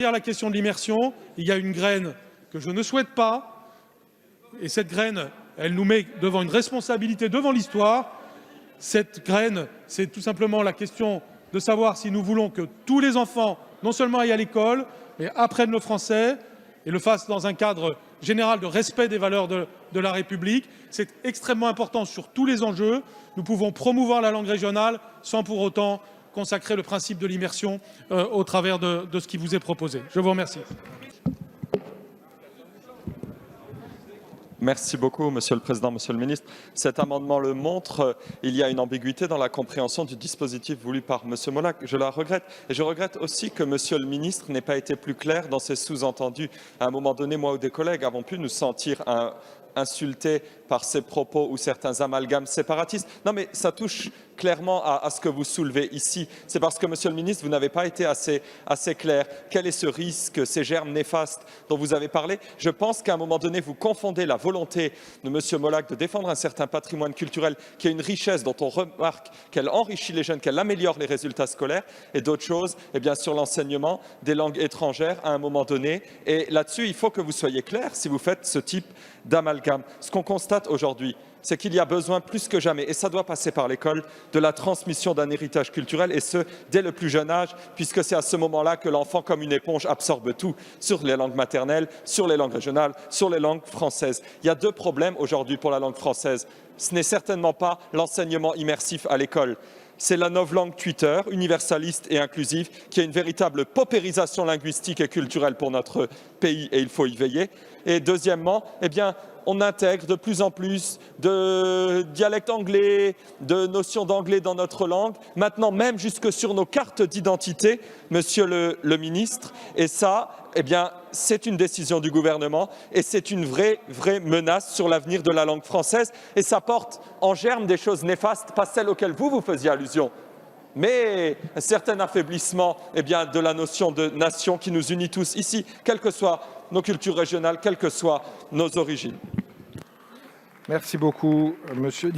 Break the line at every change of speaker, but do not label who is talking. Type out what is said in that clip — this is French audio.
Derrière la question de l'immersion, il y a une graine que je ne souhaite pas, et cette graine, elle nous met devant une responsabilité devant l'histoire. Cette graine, c'est tout simplement la question de savoir si nous voulons que tous les enfants, non seulement aillent à l'école, mais apprennent le français et le fassent dans un cadre général de respect des valeurs de la République. C'est extrêmement important sur tous les enjeux. Nous pouvons promouvoir la langue régionale sans pour autant consacrer le principe de l'immersion au travers de ce qui vous est proposé. Je vous remercie.
Merci beaucoup, Monsieur le Président, Monsieur le Ministre. Cet amendement le montre, il y a une ambiguïté dans la compréhension du dispositif voulu par Monsieur Molac. Je la regrette. Et je regrette aussi que Monsieur le Ministre n'ait pas été plus clair dans ses sous-entendus. À un moment donné, moi ou des collègues avons pu nous sentir insultés par ses propos ou certains amalgames séparatistes. Non, mais ça touche clairement à ce que vous soulevez ici. C'est parce que, Monsieur le Ministre, vous n'avez pas été assez clair. Quel est ce risque, ces germes néfastes dont vous avez parlé? Je pense qu'à un moment donné, vous confondez la volonté de Monsieur Molac de défendre un certain patrimoine culturel qui est une richesse dont on remarque qu'elle enrichit les jeunes, qu'elle améliore les résultats scolaires, et d'autres choses, et bien sûr l'enseignement des langues étrangères à un moment donné. Et là-dessus, il faut que vous soyez clair si vous faites ce type d'amalgame. Ce qu'on constate aujourd'hui, c'est qu'il y a besoin plus que jamais, et ça doit passer par l'école, de la transmission d'un héritage culturel, et ce, dès le plus jeune âge, puisque c'est à ce moment-là que l'enfant, comme une éponge, absorbe tout, sur les langues maternelles, sur les langues régionales, sur les langues françaises. Il y a deux problèmes aujourd'hui pour la langue française. Ce n'est certainement pas l'enseignement immersif à l'école. C'est la novlangue Twitter, universaliste et inclusive, qui est une véritable paupérisation linguistique et culturelle pour notre pays, et il faut y veiller. Et deuxièmement, eh bien, on intègre de plus en plus de dialectes anglais, de notions d'anglais dans notre langue, maintenant même jusque sur nos cartes d'identité, Monsieur le Ministre. Et ça, eh bien, c'est une décision du gouvernement et c'est une vraie menace sur l'avenir de la langue française. Et ça porte en germe des choses néfastes, pas celles auxquelles vous faisiez allusion, mais un certain affaiblissement eh bien, de la notion de nation qui nous unit tous ici, quelles que soient nos cultures régionales, quelles que soient nos origines.
Merci beaucoup, Monsieur.